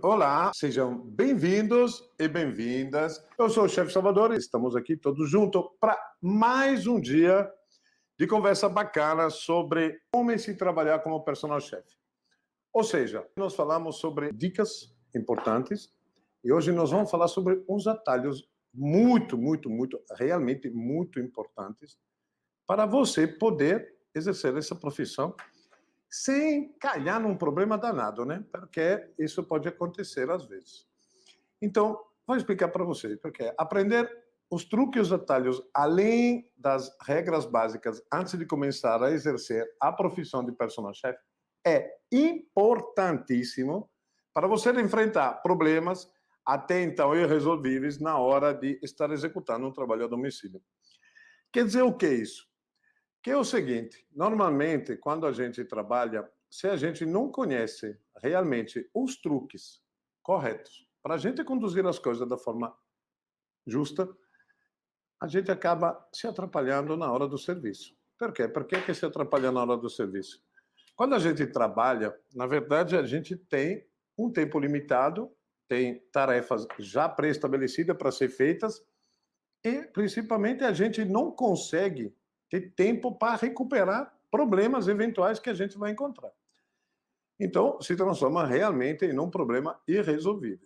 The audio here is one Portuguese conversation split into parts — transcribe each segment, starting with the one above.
Olá, sejam bem-vindos e bem-vindas. Eu sou o chefe Salvador e estamos aqui todos juntos para mais um dia de conversa bacana sobre como se trabalhar como personal chef. Ou seja, nós falamos sobre dicas importantes e hoje nós vamos falar sobre uns atalhos realmente muito importantes para você poder exercer essa profissão sem calhar num problema danado, né? Porque isso pode acontecer às vezes. Então, vou explicar para vocês, porque aprender os truques e os atalhos, além das regras básicas, antes de começar a exercer a profissão de personal chef, é importantíssimo para você enfrentar problemas até então irresolvíveis na hora de estar executando um trabalho a domicílio. Quer dizer o que é isso? Que é o seguinte, normalmente, quando a gente trabalha, se a gente não conhece realmente os truques corretos para a gente conduzir as coisas da forma justa, a gente acaba se atrapalhando na hora do serviço. Por quê? Por que se atrapalha na hora do serviço? Quando a gente trabalha, na verdade, a gente tem um tempo limitado, tem tarefas já pré-estabelecidas para ser feitas e, principalmente, a gente não consegue ter tempo para recuperar problemas eventuais que a gente vai encontrar. Então, se transforma realmente em um problema irresolvível,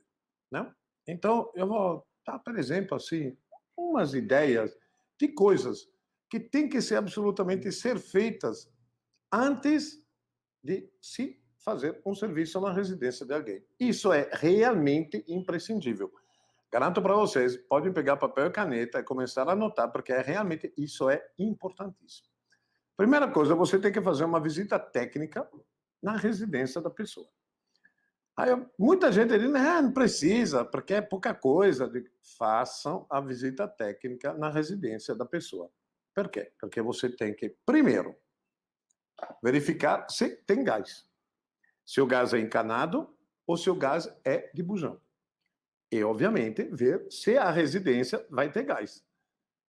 né? Então, eu vou dar, por exemplo, assim, umas ideias de coisas que têm que ser absolutamente ser feitas antes de se fazer um serviço na residência de alguém. Isso é realmente imprescindível. Garanto para vocês, podem pegar papel e caneta e começar a anotar, porque realmente isso é importantíssimo. Primeira coisa, você tem que fazer uma visita técnica na residência da pessoa. Aí, muita gente diz, não precisa, porque é pouca coisa. Façam a visita técnica na residência da pessoa. Por quê? Porque você tem que, primeiro, verificar se tem gás. Se o gás é encanado ou se o gás é de bujão. E, obviamente, ver se a residência vai ter gás.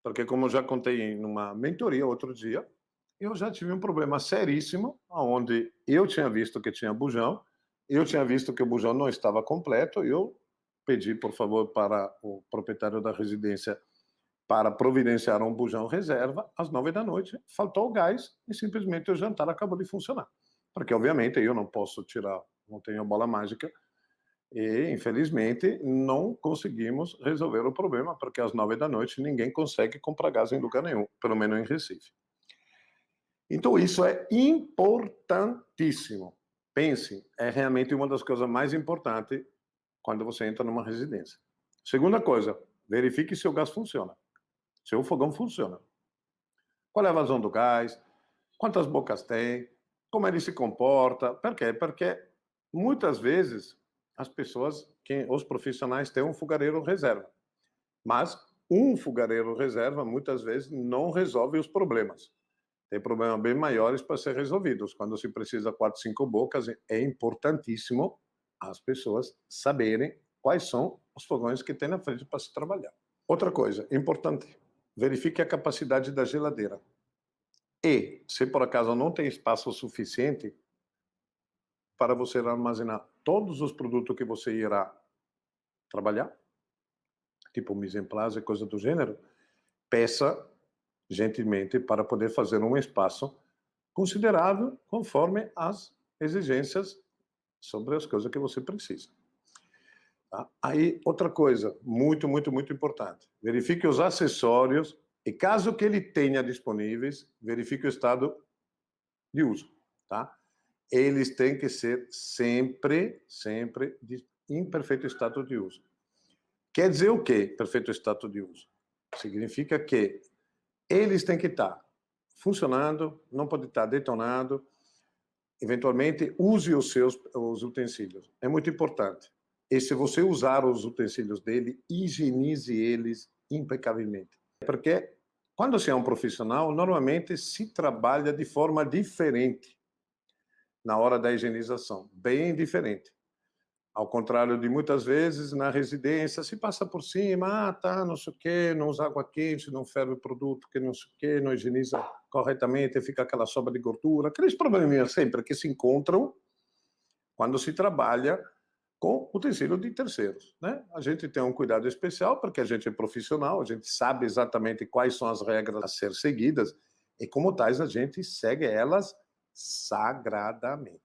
Porque, como eu já contei numa mentoria outro dia, eu já tive um problema seríssimo, onde eu tinha visto que tinha bujão, eu tinha visto que o bujão não estava completo, eu pedi, por favor, para o proprietário da residência para providenciar um bujão reserva às 9 da noite, faltou o gás e simplesmente o jantar acabou de funcionar. Porque, obviamente, eu não posso tirar, não tenho bola mágica, e, infelizmente, não conseguimos resolver o problema, porque às 9 da noite ninguém consegue comprar gás em lugar nenhum, pelo menos em Recife. Então, isso é importantíssimo. Pense, é realmente uma das coisas mais importantes quando você entra numa residência. Segunda coisa, verifique se o gás funciona, se o fogão funciona. Qual é a vazão do gás? Quantas bocas tem? Como ele se comporta? Por quê? Porque muitas vezes as pessoas, os profissionais têm um fogareiro reserva. Mas um fogareiro reserva, muitas vezes, não resolve os problemas. Tem problemas bem maiores para ser resolvidos. Quando se precisa 4, 5 bocas, é importantíssimo as pessoas saberem quais são os fogões que tem na frente para se trabalhar. Outra coisa importante, verifique a capacidade da geladeira. E, se por acaso não tem espaço suficiente para você armazenar todos os produtos que você irá trabalhar, tipo mise en place e coisa do gênero, peça gentilmente para poder fazer um espaço considerável conforme as exigências sobre as coisas que você precisa. Tá? Aí, outra coisa muito importante, verifique os acessórios e, caso que ele tenha disponíveis, verifique o estado de uso. Tá? Eles têm que ser sempre em perfeito estado de uso. Quer dizer o quê, perfeito estado de uso? Significa que eles têm que estar funcionando, não pode estar detonado. Eventualmente, use os utensílios. É muito importante. E se você usar os utensílios dele, higienize eles impecavelmente. Porque quando você é um profissional, normalmente se trabalha de forma diferente na hora da higienização, bem diferente. Ao contrário de muitas vezes, na residência, se passa por cima, não sei o quê, não usa água quente, não ferve o produto, que não sei o quê, não higieniza corretamente, fica aquela sobra de gordura, aqueles probleminhas sempre que se encontram quando se trabalha com utensílio de terceiros, né? A gente tem um cuidado especial porque a gente é profissional, a gente sabe exatamente quais são as regras a ser seguidas e, como tais, a gente segue elas sagradamente.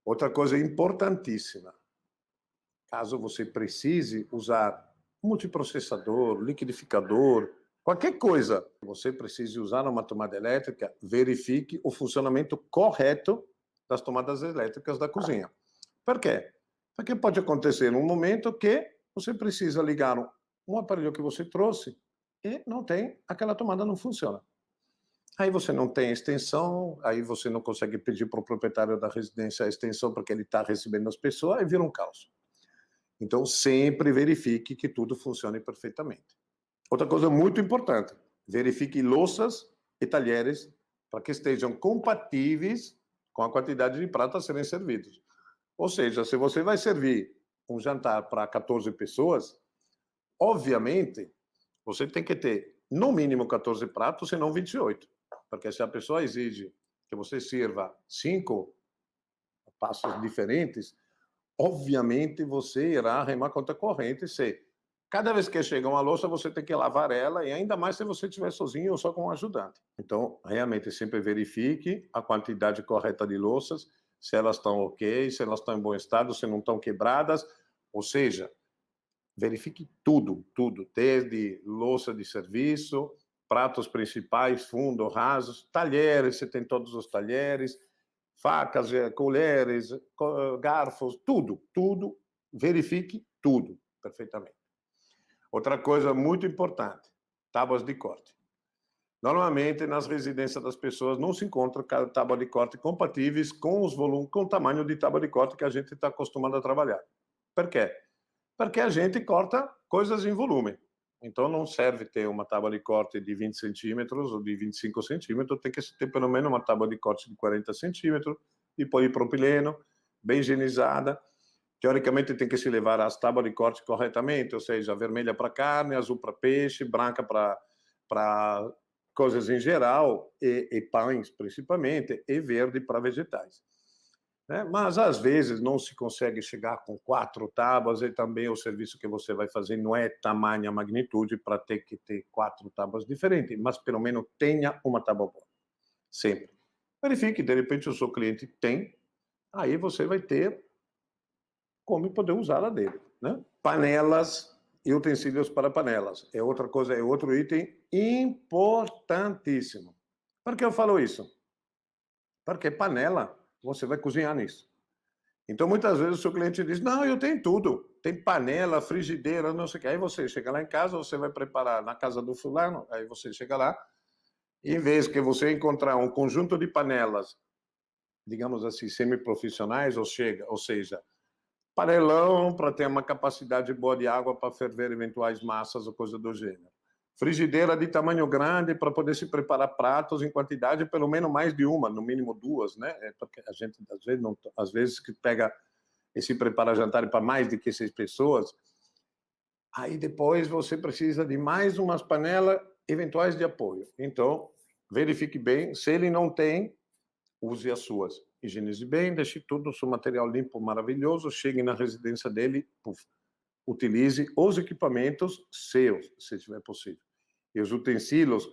Outra coisa importantíssima, caso você precise usar multiprocessador, liquidificador, qualquer coisa que você precise usar numa tomada elétrica, verifique o funcionamento correto das tomadas elétricas da cozinha. Por quê? Porque pode acontecer um momento que você precisa ligar um aparelho que você trouxe e não tem, aquela tomada não funciona. Aí você não tem extensão, aí você não consegue pedir para o proprietário da residência a extensão porque ele está recebendo as pessoas, aí vira um caos. Então, sempre verifique que tudo funcione perfeitamente. Outra coisa muito importante, verifique louças e talheres para que estejam compatíveis com a quantidade de pratos a serem servidos. Ou seja, se você vai servir um jantar para 14 pessoas, obviamente, você tem que ter no mínimo 14 pratos, senão 28. Porque se a pessoa exige que você sirva 5 passos diferentes, obviamente você irá remar contra a corrente se cada vez que chega uma louça você tem que lavar ela, e ainda mais se você estiver sozinho ou só com um ajudante. Então, realmente, sempre verifique a quantidade correta de louças, se elas estão ok, se elas estão em bom estado, se não estão quebradas, ou seja, verifique tudo, desde louça de serviço, pratos principais, fundo, rasos, talheres, você tem todos os talheres, facas, colheres, garfos, tudo, verifique tudo perfeitamente. Outra coisa muito importante, tábuas de corte. Normalmente, nas residências das pessoas não se encontra tábua de corte compatíveis com os volumes, com o tamanho de tábua de corte que a gente está acostumado a trabalhar. Por quê? Porque a gente corta coisas em volume. Então, não serve ter uma tábua de corte de 20 centímetros ou de 25 centímetros, tem que ter pelo menos uma tábua de corte de 40 centímetros, de polipropileno, bem higienizada. Teoricamente, tem que se levar as tábuas de corte corretamente, ou seja, vermelha para carne, azul para peixe, branca para coisas em geral, e pães principalmente, e verde para vegetais. Mas, às vezes, não se consegue chegar com 4 tábuas e também o serviço que você vai fazer não é tamanha magnitude para ter que ter 4 tábuas diferentes, mas pelo menos tenha uma tábua boa. Sempre. Verifique, de repente, o seu cliente tem, aí você vai ter como poder usar a dele. Né? Panelas e utensílios para panelas. É outra coisa, é outro item importantíssimo. Por que eu falo isso? Porque panela, você vai cozinhar nisso. Então, muitas vezes, o seu cliente diz, não, eu tenho tudo. Tem panela, frigideira, não sei o que. Aí você chega lá em casa, você vai preparar na casa do fulano, aí você chega lá, e em vez que você encontrar um conjunto de panelas, digamos assim, semiprofissionais, ou seja, panelão para ter uma capacidade boa de água para ferver eventuais massas ou coisa do gênero. Frigideira de tamanho grande para poder se preparar pratos em quantidade, pelo menos mais de uma, no mínimo 2, né? Porque a gente, às vezes que pega e se prepara jantar para mais de que 6 pessoas, aí depois você precisa de mais umas panelas eventuais de apoio. Então, verifique bem, se ele não tem, use as suas. Higienize bem, deixe tudo o seu material limpo, maravilhoso, chegue na residência dele, utilize os equipamentos seus, se tiver possível. E os utensílios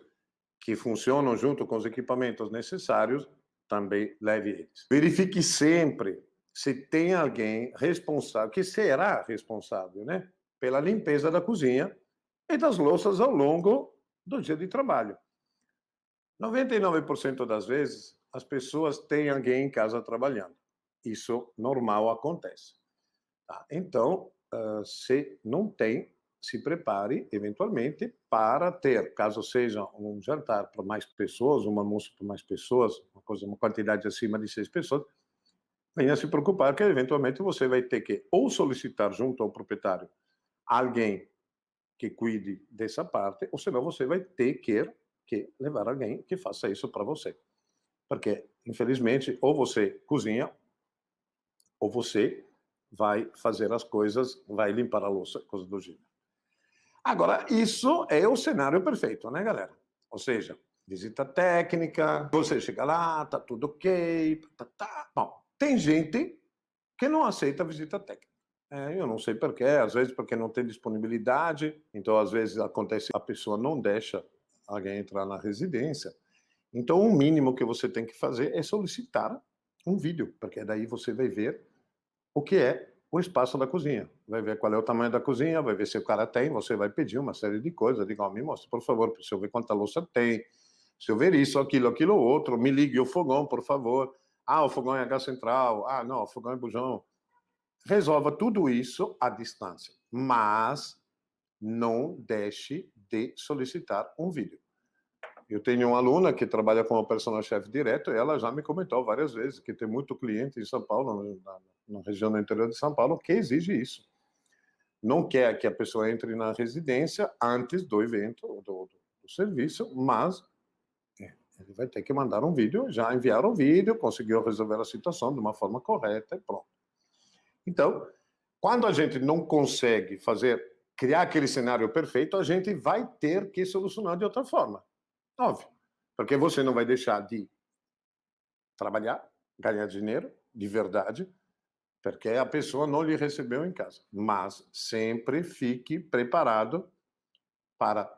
que funcionam junto com os equipamentos necessários, também leve eles. Verifique sempre se tem alguém responsável, que será responsável, né, pela limpeza da cozinha e das louças ao longo do dia de trabalho. 99% das vezes, as pessoas têm alguém em casa trabalhando. Isso normal acontece. Tá? Então, se não tem, se prepare eventualmente para ter, caso seja um jantar para mais pessoas, um almoço para mais pessoas, uma quantidade acima de 6 pessoas, venha se preocupar que eventualmente você vai ter que ou solicitar junto ao proprietário alguém que cuide dessa parte, ou senão você vai ter que levar alguém que faça isso para você. Porque, infelizmente, ou você cozinha, ou você vai fazer as coisas, vai limpar a louça, coisa do gênero. Agora, isso é o cenário perfeito, né, galera? Ou seja, visita técnica, você chega lá, tá tudo ok, tá. Bom, tem gente que não aceita visita técnica. Eu não sei porquê, às vezes porque não tem disponibilidade, então às vezes acontece a pessoa não deixa alguém entrar na residência. Então o mínimo que você tem que fazer é solicitar um vídeo, porque daí você vai ver o que é o espaço da cozinha. Vai ver qual é o tamanho da cozinha, vai ver se o cara tem, você vai pedir uma série de coisas. Diga, me mostra, por favor, se eu ver quanta louça tem, se eu ver isso, aquilo, outro, me ligue o fogão, por favor. O fogão é a gás central. Não, o fogão é bujão. Resolva tudo isso à distância, mas não deixe de solicitar um vídeo. Eu tenho uma aluna que trabalha como personal chef direto e ela já me comentou várias vezes que tem muito cliente em São Paulo, na região do interior de São Paulo, que exige isso. Não quer que a pessoa entre na residência antes do evento, do serviço, mas ele vai ter que mandar um vídeo, já enviaram o vídeo, conseguiu resolver a situação de uma forma correta e pronto. Então, quando a gente não consegue criar aquele cenário perfeito, a gente vai ter que solucionar de outra forma. Óbvio. Porque você não vai deixar de trabalhar, ganhar dinheiro, de verdade, porque a pessoa não lhe recebeu em casa. Mas sempre fique preparado para,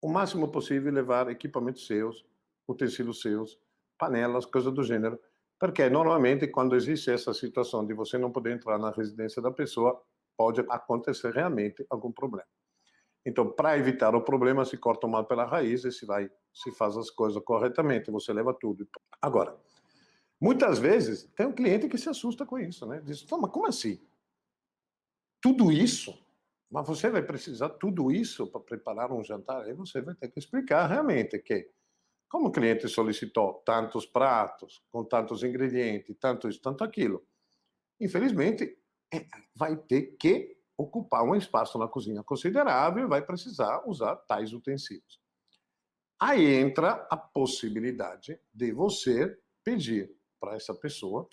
o máximo possível, levar equipamentos seus, utensílios seus, panelas, coisas do gênero. Porque, normalmente, quando existe essa situação de você não poder entrar na residência da pessoa, pode acontecer realmente algum problema. Então, para evitar o problema, se corta o mal pela raiz e se faz as coisas corretamente, você leva tudo. Agora, muitas vezes, tem um cliente que se assusta com isso, né? Diz, mas como assim? Tudo isso? Mas você vai precisar tudo isso para preparar um jantar? Aí você vai ter que explicar realmente que, como o cliente solicitou tantos pratos, com tantos ingredientes, tanto isso, tanto aquilo, infelizmente, vai ter que ocupar um espaço na cozinha considerável e vai precisar usar tais utensílios. Aí entra a possibilidade de você pedir para essa pessoa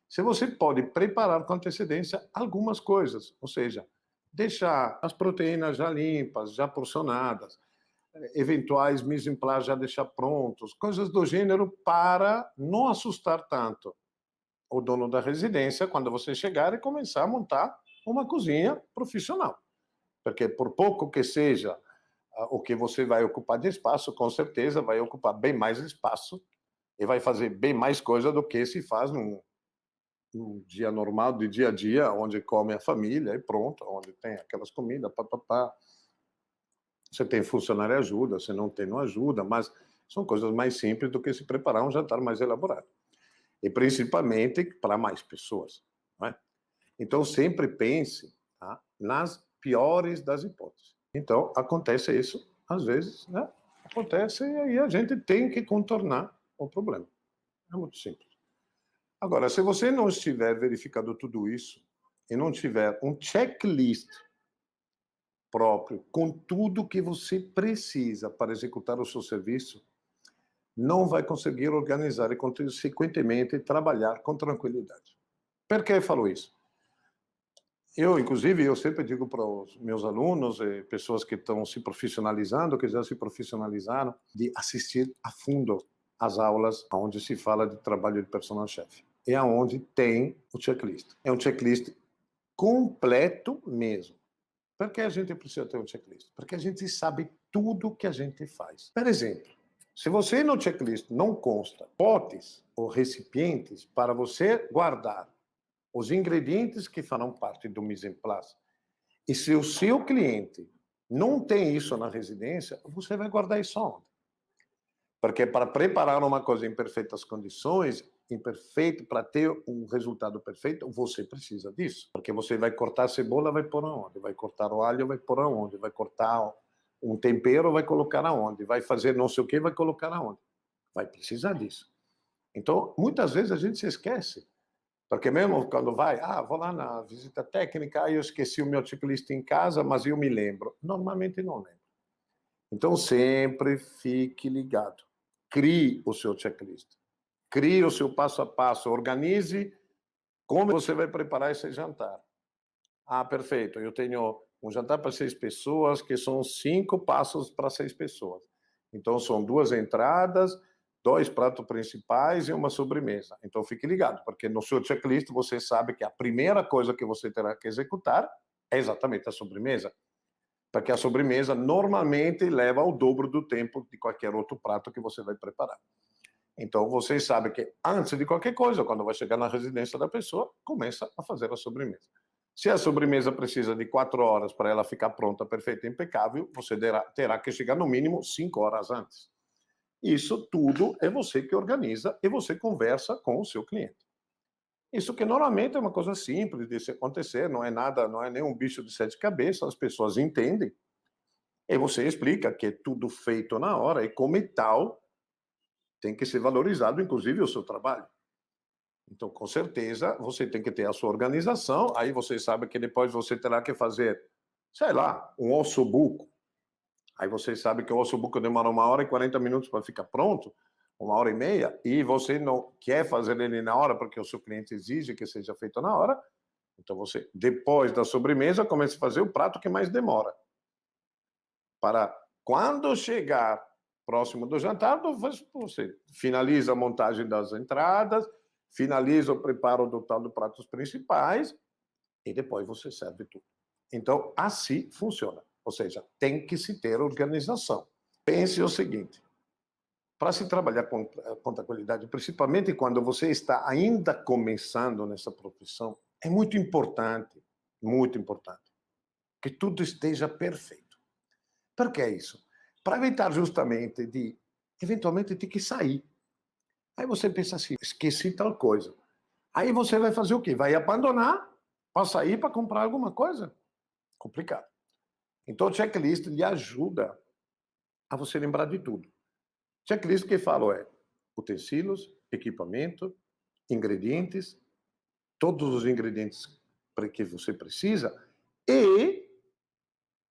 se você pode preparar com antecedência algumas coisas, ou seja, deixar as proteínas já limpas, já porcionadas, eventuais mise en place já deixar prontos, coisas do gênero para não assustar tanto o dono da residência quando você chegar e começar a montar uma cozinha profissional. Porque por pouco que seja o que você vai ocupar de espaço, com certeza vai ocupar bem mais espaço e vai fazer bem mais coisa do que se faz num dia normal, de dia a dia, onde come a família e pronto, onde tem aquelas comidas, papapá. Você tem funcionário ajuda, você não tem, não ajuda, mas são coisas mais simples do que se preparar um jantar mais elaborado. E principalmente para mais pessoas. Não é? Então, sempre pense, tá, nas piores das hipóteses. Então, acontece isso, às vezes, né? Acontece e aí a gente tem que contornar o problema. É muito simples. Agora, se você não estiver verificando tudo isso e não tiver um checklist próprio com tudo que você precisa para executar o seu serviço, não vai conseguir organizar e, consequentemente, trabalhar com tranquilidade. Por que eu falo isso? Inclusive, eu sempre digo para os meus alunos e pessoas que estão se profissionalizando, que já se profissionalizaram, de assistir a fundo às aulas onde se fala de trabalho de personal chef. É onde tem o checklist. É um checklist completo mesmo. Por que a gente precisa ter um checklist? Porque a gente sabe tudo que a gente faz. Por exemplo, se você no checklist não consta potes ou recipientes para você guardar os ingredientes que farão parte do mise en place, e se o seu cliente não tem isso na residência, você vai guardar isso onde? Porque para preparar uma coisa em perfeitas condições, imperfeito, para ter um resultado perfeito, você precisa disso. Porque você vai cortar a cebola, vai pôr aonde? Vai cortar o alho, vai pôr aonde? Vai cortar um tempero, vai colocar aonde? Vai fazer não sei o que, vai colocar aonde? Vai precisar disso. Então, muitas vezes a gente se esquece. Porque mesmo quando vou lá na visita técnica, eu esqueci o meu checklist em casa, mas eu me lembro. Normalmente não lembro. Então, sempre fique ligado. Crie o seu checklist. Crie o seu passo a passo. Organize como você vai preparar esse jantar. Perfeito. Eu tenho um jantar para 6 pessoas, que são 5 passos para 6 pessoas. Então, são 2 entradas, 2 pratos principais e uma sobremesa. Então fique ligado, porque no seu checklist você sabe que a primeira coisa que você terá que executar é exatamente a sobremesa, porque a sobremesa normalmente leva o dobro do tempo de qualquer outro prato que você vai preparar. Então você sabe que antes de qualquer coisa, quando vai chegar na residência da pessoa, começa a fazer a sobremesa. Se a sobremesa precisa de 4 horas para ela ficar pronta, perfeita, impecável, você terá que chegar no mínimo 5 horas antes. Isso tudo é você que organiza e você conversa com o seu cliente. Isso que normalmente é uma coisa simples de se acontecer, não é nada, não é nenhum bicho de 7 cabeças, as pessoas entendem. E você explica que é tudo feito na hora e como tal tem que ser valorizado, inclusive, o seu trabalho. Então, com certeza, você tem que ter a sua organização, aí você sabe que depois você terá que fazer, sei lá, um ossobuco. Aí você sabe que o ossobuco demora 1 hora e 40 minutos para ficar pronto, 1 hora e meia, e você não quer fazer ele na hora porque o seu cliente exige que seja feito na hora. Então você, depois da sobremesa, começa a fazer o prato que mais demora. Para quando chegar próximo do jantar, você finaliza a montagem das entradas, finaliza o preparo do tal dos pratos principais e depois você serve tudo. Então, assim funciona. Ou seja, tem que se ter organização. Pense o seguinte, para se trabalhar com contabilidade, principalmente quando você está ainda começando nessa profissão, é muito importante que tudo esteja perfeito. Por que isso? Para evitar justamente de, eventualmente, ter que sair. Aí você pensa assim, esqueci tal coisa. Aí você vai fazer o quê? Vai abandonar para sair para comprar alguma coisa? Complicado. Então, o checklist lhe ajuda a você lembrar de tudo. Checklist que falo é utensílios, equipamento, ingredientes, todos os ingredientes para que você precisa e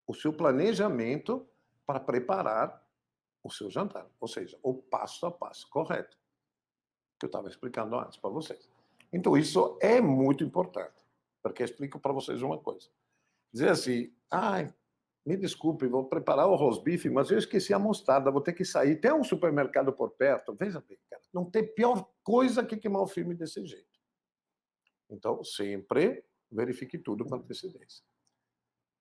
o seu planejamento para preparar o seu jantar, ou seja, o passo a passo correto, que eu estava explicando antes para vocês. Então, isso é muito importante, porque eu explico para vocês uma coisa. Dizer assim, me desculpe, vou preparar o rosbife, mas eu esqueci a mostarda, vou ter que sair. Tem um supermercado por perto? Veja bem, cara, não tem pior coisa que queimar o filme desse jeito. Então, sempre verifique tudo com antecedência.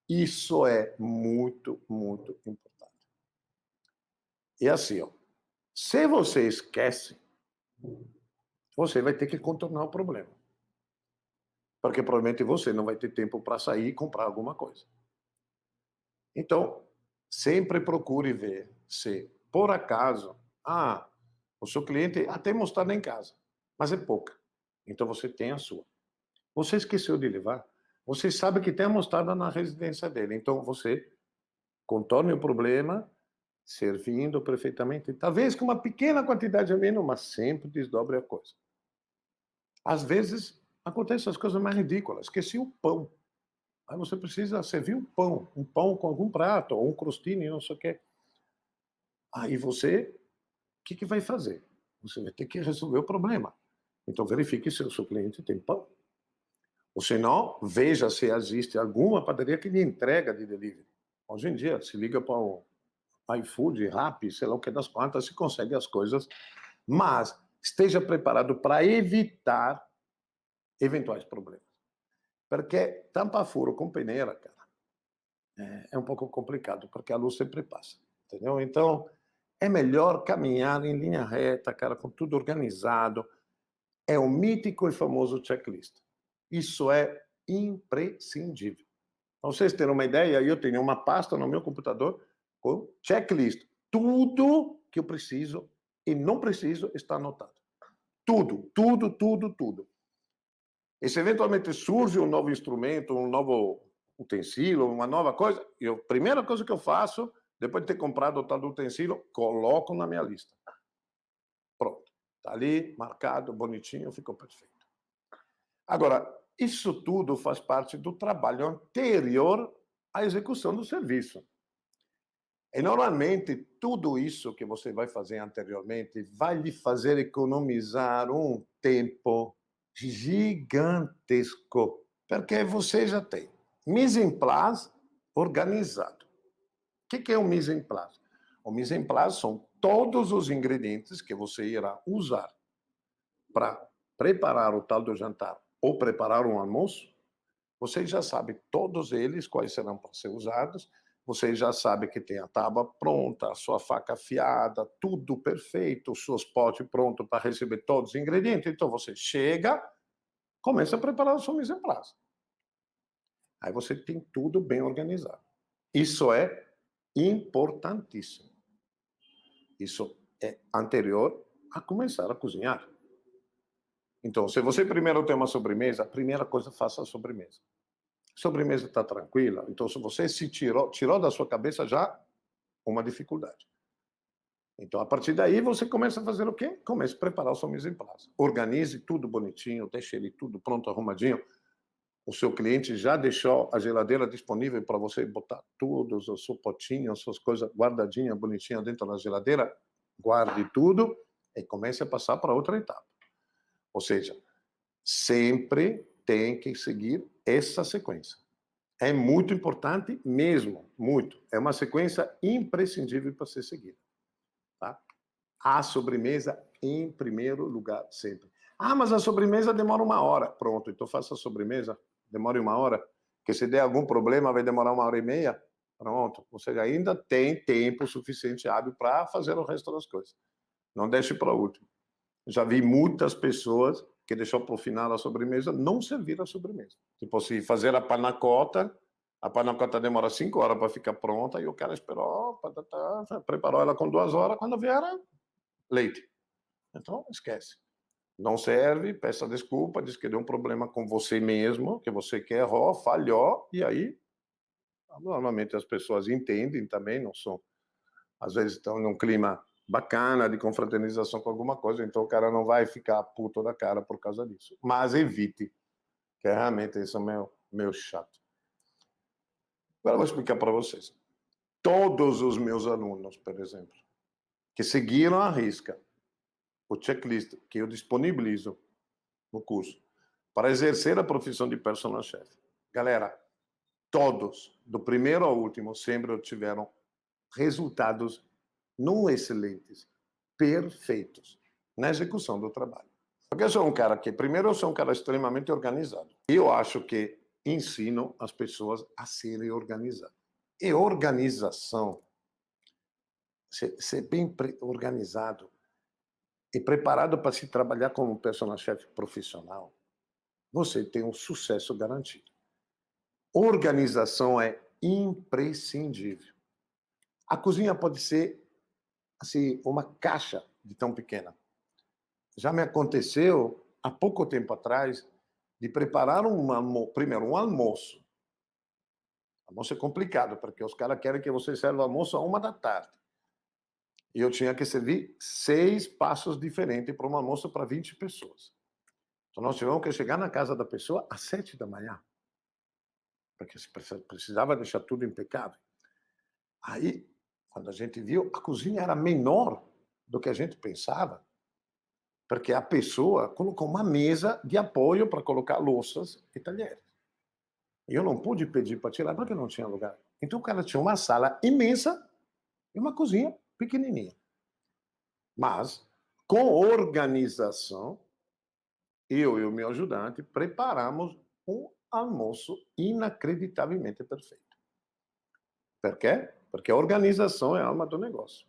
Isso é muito, muito importante. E assim, ó, se você esquece, você vai ter que contornar o problema. Porque provavelmente você não vai ter tempo para sair e comprar alguma coisa. Então, sempre procure ver se, por acaso, o seu cliente até mostarda em casa, mas é pouca. Então você tem a sua. Você esqueceu de levar. Você sabe que tem a mostarda na residência dele. Então você contorne o problema servindo perfeitamente. Talvez com uma pequena quantidade a menos, mas sempre desdobre a coisa. Às vezes, acontecem as coisas mais ridículas. Esqueci o pão. Aí você precisa servir um pão com algum prato, ou um crostini, não sei o quê. Aí você, o que vai fazer? Você vai ter que resolver o problema. Então verifique se o seu cliente tem pão. Ou se não, veja se existe alguma padaria que lhe entrega de delivery. Hoje em dia, se liga para o iFood, Rappi, sei lá o que das quantas, se consegue as coisas. Mas esteja preparado para evitar eventuais problemas. Porque tampar furo com peneira, cara, é um pouco complicado, porque a luz sempre passa, entendeu? Então, é melhor caminhar em linha reta, cara, com tudo organizado. É o mítico e famoso checklist. Isso é imprescindível. Para vocês terem uma ideia, eu tenho uma pasta no meu computador com checklist. Tudo que eu preciso e não preciso está anotado. Tudo, tudo, tudo, tudo. E se eventualmente surge um novo instrumento, um novo utensílio, uma nova coisa, a primeira coisa que eu faço, depois de ter comprado o tal do utensílio, coloco na minha lista. Pronto. Está ali, marcado, bonitinho, ficou perfeito. Agora, isso tudo faz parte do trabalho anterior à execução do serviço. E normalmente tudo isso que você vai fazer anteriormente vai lhe fazer economizar um tempo gigantesco, porque você já tem mise en place organizado. O que é o mise en place? O mise en place são todos os ingredientes que você irá usar para preparar o tal do jantar ou preparar um almoço, você já sabe todos eles, quais serão para ser usados, você já sabe que tem a tábua pronta, a sua faca afiada, tudo perfeito, os seus potes prontos para receber todos os ingredientes. Então você chega, começa a preparar a sua mise en place. Aí você tem tudo bem organizado. Isso é importantíssimo. Isso é anterior a começar a cozinhar. Então, se você primeiro tem uma sobremesa, a primeira coisa, faça a sobremesa. A sobremesa está tranquila, então se você se tirou da sua cabeça já uma dificuldade. Então, a partir daí, você começa a fazer o quê? Comece a preparar o seu mise en place. Organize tudo bonitinho, deixe ele tudo pronto, arrumadinho. O seu cliente já deixou a geladeira disponível para você botar tudo, o seu potinho, as suas coisas guardadinhas, bonitinhas dentro da geladeira. Guarde tudo e comece a passar para outra etapa. Ou seja, sempre tem que seguir essa sequência. É muito importante mesmo, muito. É uma sequência imprescindível para ser seguida. Tá? A sobremesa em primeiro lugar, sempre. Ah, mas a sobremesa demora 1 hora. Pronto, então faça a sobremesa, demore 1 hora. Que se der algum problema, vai demorar 1 hora e meia. Pronto, ou seja, ainda tem tempo suficiente hábil para fazer o resto das coisas. Não deixe para o último. Já vi muitas pessoas que deixou para o final a sobremesa, não servir a sobremesa. Tipo, se fazer a panacota demora 5 horas para ficar pronta, e o cara esperou, preparou ela com 2 horas, quando vier, leite. Então, esquece. Não serve, peça desculpa, diz que deu um problema com você mesmo, que você que errou, falhou, e aí, normalmente as pessoas entendem também, não são, às vezes estão num clima bacana de confraternização com alguma coisa, então o cara não vai ficar puto da cara por causa disso. Mas evite, que realmente isso é meio chato. Agora eu vou explicar para vocês. Todos os meus alunos, por exemplo, que seguiram à risca o checklist que eu disponibilizo no curso para exercer a profissão de personal chef. Galera, todos, do primeiro ao último, sempre tiveram resultados não excelentes, perfeitos na execução do trabalho. Porque eu sou um cara que, primeiro, eu sou um cara extremamente organizado. Eu acho que ensino as pessoas a serem organizadas. E organização, ser bem organizado e preparado para se trabalhar como personal chef profissional, você tem um sucesso garantido. Organização é imprescindível. A cozinha pode ser assim, uma caixa de tão pequena. Já me aconteceu, há pouco tempo atrás, de preparar primeiro um almoço. Almoço é complicado, porque os caras querem que você serva almoço à 1 da tarde. E eu tinha que servir 6 passos diferentes para um almoço para 20 pessoas. Então nós tivemos que chegar na casa da pessoa às 7 da manhã. Porque precisava deixar tudo impecável. Aí, quando a gente viu, a cozinha era menor do que a gente pensava, porque a pessoa colocou uma mesa de apoio para colocar louças e talheres. E eu não pude pedir para tirar, porque não tinha lugar. Então o cara tinha uma sala imensa e uma cozinha pequenininha. Mas, com organização, eu e o meu ajudante preparamos um almoço inacreditavelmente perfeito. Por quê? Porque a organização é a alma do negócio.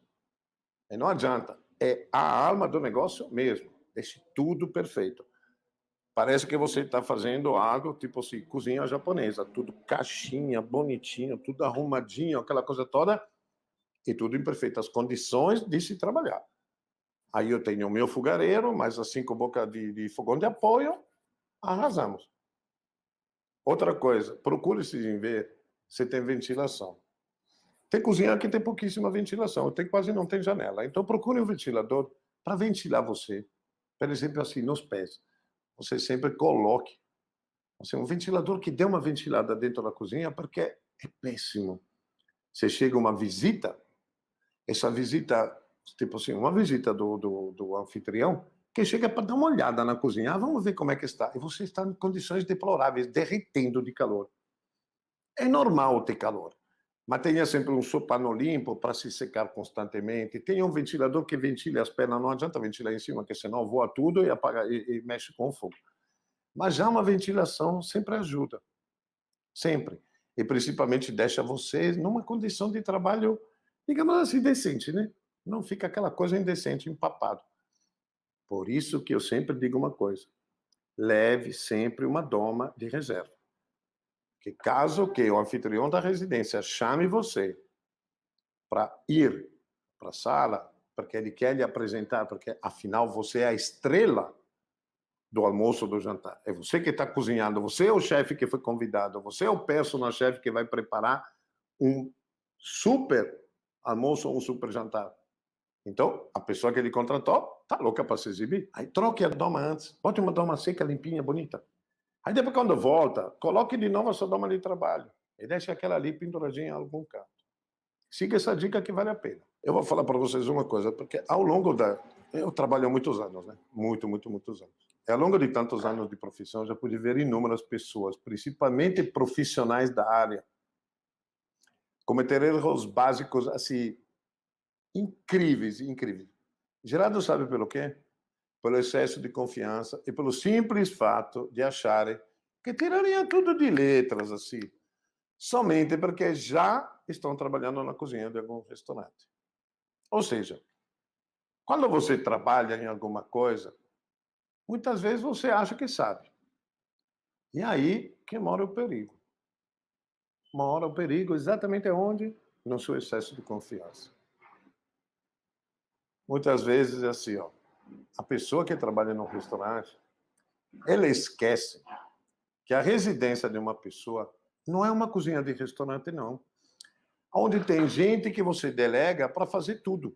E não adianta. É a alma do negócio mesmo. Deixe tudo perfeito. Parece que você está fazendo algo tipo assim, cozinha japonesa. Tudo caixinha, bonitinho, tudo arrumadinho, aquela coisa toda. E tudo em perfeitas condições de se trabalhar. Aí eu tenho o meu fogareiro, mais as 5 bocas de fogão de apoio. Arrasamos. Outra coisa, procure-se ver se tem ventilação. Tem cozinha que tem pouquíssima ventilação, quase não tem janela. Então procure um ventilador para ventilar você. Por exemplo, assim, nos pés. Você sempre coloque assim, um ventilador que dê uma ventilada dentro da cozinha, porque é péssimo. Você chega uma visita, essa visita, tipo assim, uma visita do anfitrião, que chega para dar uma olhada na cozinha. Vamos ver como é que está. E você está em condições deploráveis, derretendo de calor. É normal ter calor. Mantenha sempre um sopano limpo para se secar constantemente. Tenha um ventilador que ventile as pernas. Não adianta ventilar em cima, porque senão voa tudo e, apaga, e mexe com o fogo. Mas já uma ventilação sempre ajuda. Sempre. E principalmente deixa você numa condição de trabalho, digamos assim, decente, né? Não fica aquela coisa indecente, empapado. Por isso que eu sempre digo uma coisa. Leve sempre uma doma de reserva. Que caso que o anfitrião da residência chame você para ir para a sala, porque ele quer lhe apresentar, porque afinal você é a estrela do almoço, do jantar. É você que está cozinhando, você é o chefe que foi convidado, você é o personal chef que vai preparar um super almoço ou um super jantar. Então, a pessoa que ele contratou está louca para se exibir. Aí troque a doma antes, bote uma doma seca, limpinha, bonita. Aí depois, quando volta, coloque de novo a sua doma de trabalho e deixe aquela ali penduradinha em algum canto. Siga essa dica que vale a pena. Eu vou falar para vocês uma coisa, porque ao longo da... Eu trabalho há muitos anos, né? Muitos anos. E ao longo de tantos anos de profissão, eu já pude ver inúmeras pessoas, principalmente profissionais da área, cometer erros básicos, assim, incríveis, incríveis. Gerado sabe pelo quê? Pelo excesso de confiança e pelo simples fato de acharem que tirariam tudo de letras, assim, somente porque já estão trabalhando na cozinha de algum restaurante. Ou seja, quando você trabalha em alguma coisa, muitas vezes você acha que sabe. E aí que mora o perigo. Mora o perigo exatamente onde? No seu excesso de confiança. Muitas vezes é assim, ó, a pessoa que trabalha no restaurante, ela esquece que a residência de uma pessoa não é uma cozinha de restaurante, não. Onde tem gente que você delega para fazer tudo.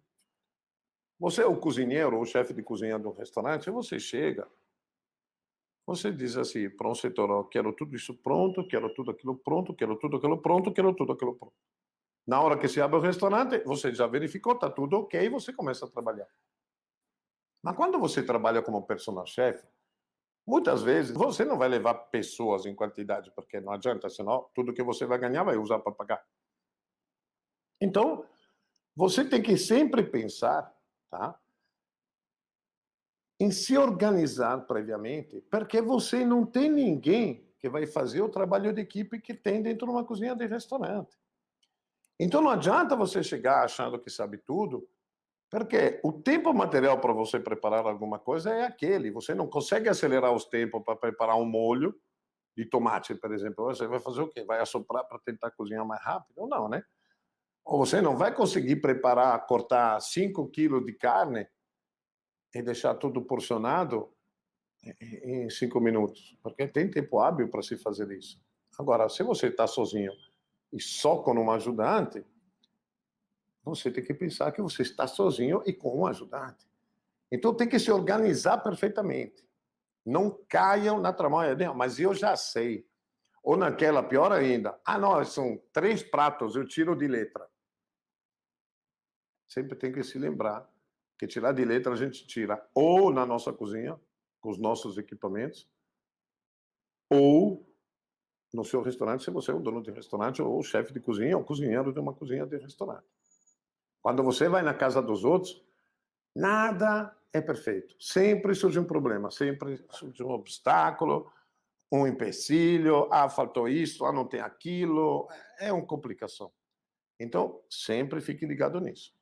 Você é o cozinheiro ou o chefe de cozinha de um restaurante, você chega, você diz assim para um setor, ó, quero tudo isso pronto, quero tudo aquilo pronto, quero tudo aquilo pronto, quero tudo aquilo pronto. Na hora que se abre o restaurante, você já verificou, está tudo ok, e você começa a trabalhar. Mas quando você trabalha como personal chef, muitas vezes você não vai levar pessoas em quantidade, porque não adianta, senão tudo que você vai ganhar vai usar para pagar. Então, você tem que sempre pensar, tá, em se organizar previamente, porque você não tem ninguém que vai fazer o trabalho de equipe que tem dentro de uma cozinha de restaurante. Então não adianta você chegar achando que sabe tudo, porque o tempo material para você preparar alguma coisa é aquele. Você não consegue acelerar os tempos para preparar um molho de tomate, por exemplo. Você vai fazer o quê? Vai assoprar para tentar cozinhar mais rápido? Ou não, né? Ou você não vai conseguir preparar, cortar 5 quilos de carne e deixar tudo porcionado em 5 minutos, porque tem tempo hábil para se fazer isso. Agora, se você está sozinho e só com um ajudante, você tem que pensar que você está sozinho e com um ajudante. Então tem que se organizar perfeitamente. Não caiam na tramóia, não, mas eu já sei. Ou naquela, pior ainda, não, são 3 pratos, eu tiro de letra. Sempre tem que se lembrar que tirar de letra a gente tira ou na nossa cozinha, com os nossos equipamentos, ou no seu restaurante, se você é o dono de restaurante ou o chefe de cozinha ou cozinheiro de uma cozinha de restaurante. Quando você vai na casa dos outros, nada é perfeito. Sempre surge um problema, sempre surge um obstáculo, um empecilho, faltou isso, não tem aquilo, é uma complicação. Então, sempre fique ligado nisso.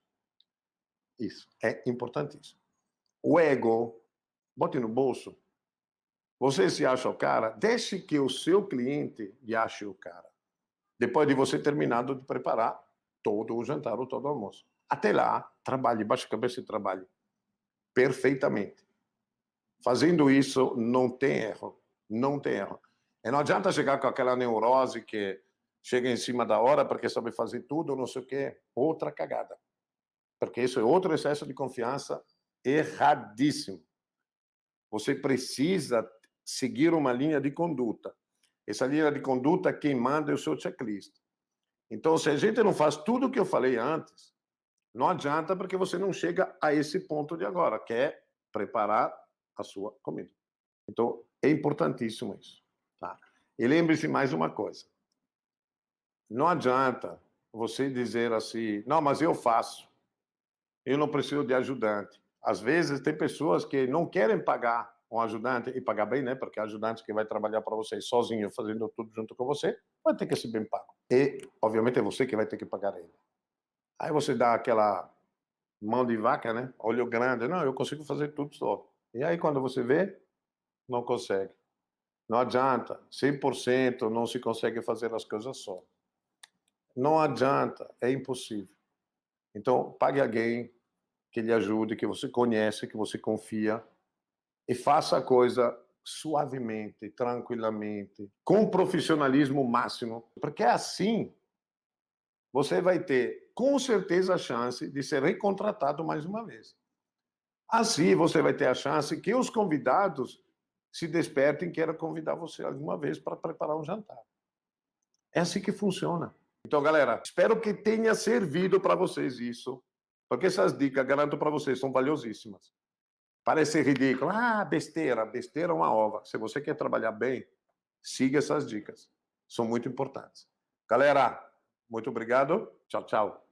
Isso é importantíssimo. O ego, bote no bolso. Você se acha o cara, deixe que o seu cliente lhe ache o cara. Depois de você terminado de preparar todo o jantar ou todo o almoço. Até lá, trabalhe, baixe a cabeça e trabalhe perfeitamente. Fazendo isso, não tem erro. Não tem erro. E não adianta chegar com aquela neurose que chega em cima da hora porque sabe fazer tudo, não sei o quê. Outra cagada. Porque isso é outro excesso de confiança erradíssimo. Você precisa seguir uma linha de conduta. Essa linha de conduta, quem manda é o seu checklist. Então, se a gente não faz tudo o que eu falei antes, não adianta porque você não chega a esse ponto de agora, que é preparar a sua comida. Então, é importantíssimo isso. Tá? E lembre-se mais uma coisa. Não adianta você dizer assim, não, mas eu faço, eu não preciso de ajudante. Às vezes tem pessoas que não querem pagar um ajudante, e pagar bem, né? Porque ajudante que vai trabalhar para você sozinho, fazendo tudo junto com você, vai ter que ser bem pago. E, obviamente, é você que vai ter que pagar ele. Aí você dá aquela mão de vaca, né? Olho grande, não, eu consigo fazer tudo só. E aí, quando você vê, não consegue. Não adianta, 100% não se consegue fazer as coisas só. Não adianta, é impossível. Então, pague alguém que lhe ajude, que você conhece, que você confia, e faça a coisa suavemente, tranquilamente, com profissionalismo máximo, porque assim você vai ter, com certeza, a chance de ser recontratado mais uma vez. Assim, você vai ter a chance que os convidados se despertem e queiram convidar você alguma vez para preparar um jantar. É assim que funciona. Então, galera, espero que tenha servido para vocês isso, porque essas dicas, garanto para vocês, são valiosíssimas. Parece ridículo. Ah, besteira. Besteira é uma ova. Se você quer trabalhar bem, siga essas dicas. São muito importantes. Galera, muito obrigado. Tchau, tchau.